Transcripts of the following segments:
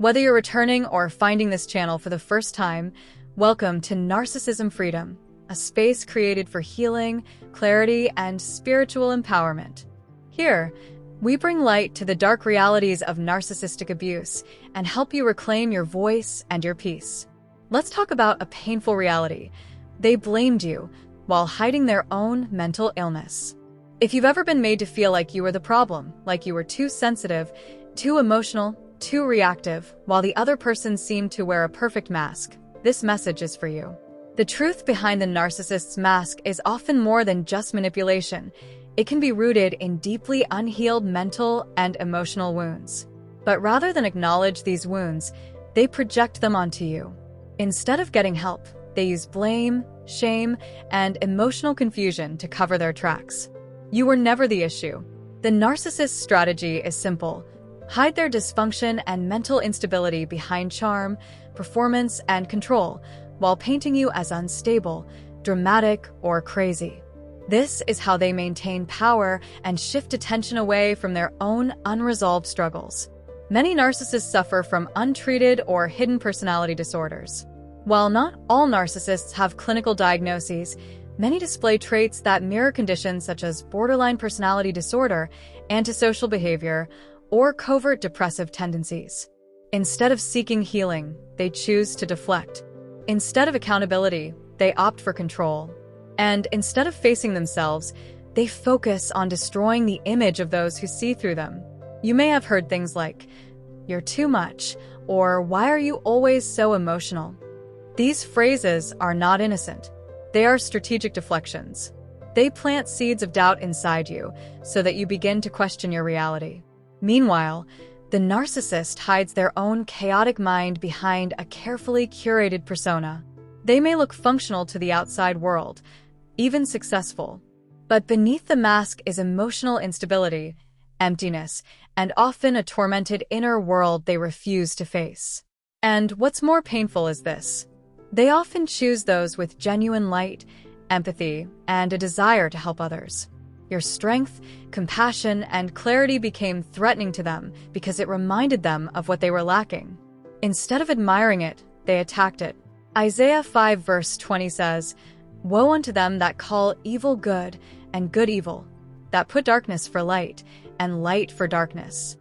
Whether you're returning or finding this channel for the first time, welcome to Narcissism Freedom, a space created for healing, clarity, and spiritual empowerment. Here, we bring light to the dark realities of narcissistic abuse and help you reclaim your voice and your peace. Let's talk about a painful reality. They blamed you while hiding their own mental illness. If you've ever been made to feel like you were the problem, like you were too sensitive, too emotional, too reactive, while the other person seemed to wear a perfect mask, this message is for you. The truth behind the narcissist's mask is often more than just manipulation. It can be rooted in deeply unhealed mental and emotional wounds. But rather than acknowledge these wounds, they project them onto you. Instead of getting help, they use blame, shame, and emotional confusion to cover their tracks. You were never the issue. The narcissist's strategy is simple. Hide their dysfunction and mental instability behind charm, performance, and control, while painting you as unstable, dramatic, or crazy. This is how they maintain power and shift attention away from their own unresolved struggles. Many narcissists suffer from untreated or hidden personality disorders. While not all narcissists have clinical diagnoses, many display traits that mirror conditions such as borderline personality disorder, antisocial behavior, or covert depressive tendencies. Instead of seeking healing, they choose to deflect. Instead of accountability, they opt for control. And instead of facing themselves, they focus on destroying the image of those who see through them. You may have heard things like, "You're too much," or "Why are you always so emotional?" These phrases are not innocent. They are strategic deflections. They plant seeds of doubt inside you so that you begin to question your reality. Meanwhile, the narcissist hides their own chaotic mind behind a carefully curated persona. They may look functional to the outside world, even successful. But beneath the mask is emotional instability, emptiness, and often a tormented inner world they refuse to face. And what's more painful is this. They often choose those with genuine light, empathy, and a desire to help others. Your strength, compassion, and clarity became threatening to them because it reminded them of what they were lacking. Instead of admiring it, they attacked it. Isaiah 5 verse 20 says, "Woe unto them that call evil good and good evil, that put darkness for light and light for darkness."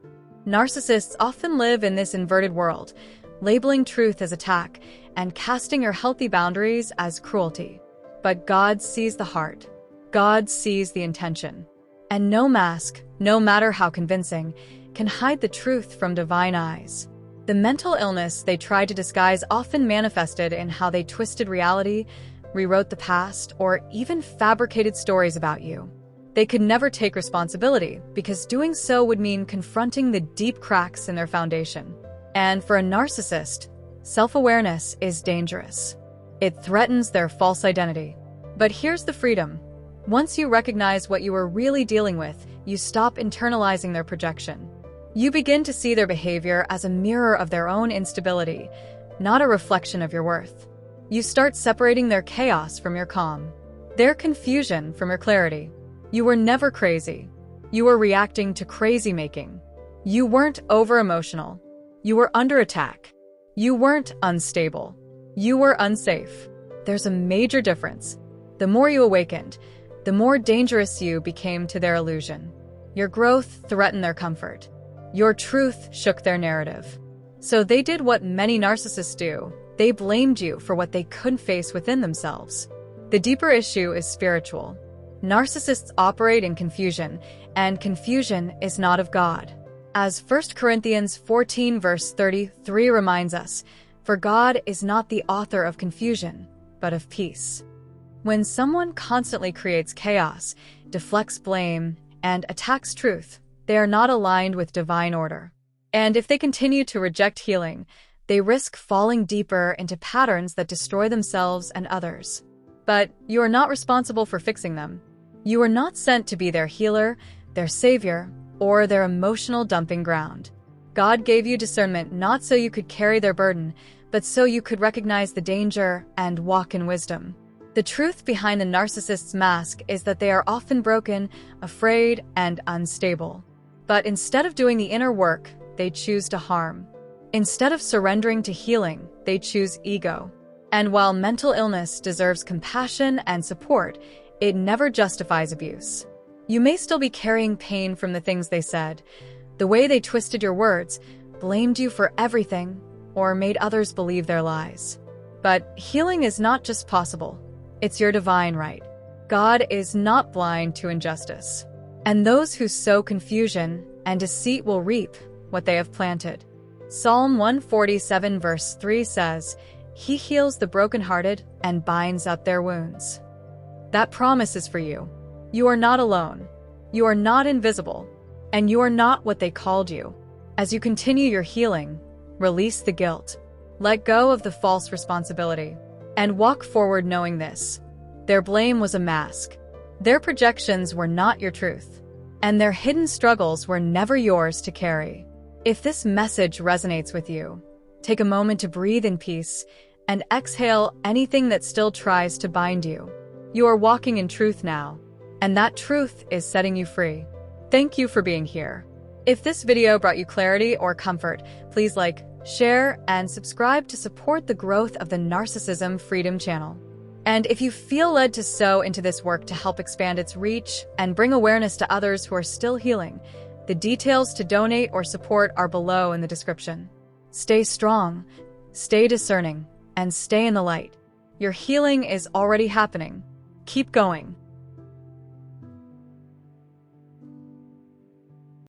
Narcissists often live in this inverted world, labeling truth as attack and casting your healthy boundaries as cruelty. But God sees the heart. God sees the intention. And no mask, no matter how convincing, can hide the truth from divine eyes. The mental illness they tried to disguise often manifested in how they twisted reality, rewrote the past, or even fabricated stories about you. They could never take responsibility because doing so would mean confronting the deep cracks in their foundation. And for a narcissist, self-awareness is dangerous. It threatens their false identity. But here's the freedom. Once you recognize what you are really dealing with, you stop internalizing their projection. You begin to see their behavior as a mirror of their own instability, not a reflection of your worth. You start separating their chaos from your calm, their confusion from your clarity. You were never crazy. You were reacting to crazy making. You weren't over-emotional. You were under attack. You weren't unstable. You were unsafe. There's a major difference. The more you awakened, the more dangerous you became to their illusion. Your growth threatened their comfort. Your truth shook their narrative. So they did what many narcissists do. They blamed you for what they couldn't face within themselves. The deeper issue is spiritual. Narcissists operate in confusion, and confusion is not of God. As 1 Corinthians 14 verse 33 reminds us, "For God is not the author of confusion, but of peace." When someone constantly creates chaos, deflects blame, and attacks truth, they are not aligned with divine order. And if they continue to reject healing, they risk falling deeper into patterns that destroy themselves and others. But you are not responsible for fixing them. You are not sent to be their healer, their savior, or their emotional dumping ground. God gave you discernment not so you could carry their burden, but so you could recognize the danger and walk in wisdom. The truth behind the narcissist's mask is that they are often broken, afraid, and unstable. But instead of doing the inner work, they choose to harm. Instead of surrendering to healing, they choose ego. And while mental illness deserves compassion and support, it never justifies abuse. You may still be carrying pain from the things they said, the way they twisted your words, blamed you for everything, or made others believe their lies. But healing is not just possible, it's your divine right. God is not blind to injustice. And those who sow confusion and deceit will reap what they have planted. Psalm 147 verse 3 says, "He heals the brokenhearted and binds up their wounds." That promise is for you. You are not alone. You are not invisible. And you are not what they called you. As you continue your healing, release the guilt. Let go of the false responsibility. And walk forward knowing this. Their blame was a mask. Their projections were not your truth. And their hidden struggles were never yours to carry. If this message resonates with you, take a moment to breathe in peace and exhale anything that still tries to bind you. You are walking in truth now, and that truth is setting you free. Thank you for being here. If this video brought you clarity or comfort, please like, share, and subscribe to support the growth of the Narcissism Freedom channel. And if you feel led to sow into this work to help expand its reach and bring awareness to others who are still healing, the details to donate or support are below in the description. Stay strong, stay discerning, and stay in the light. Your healing is already happening. Keep going.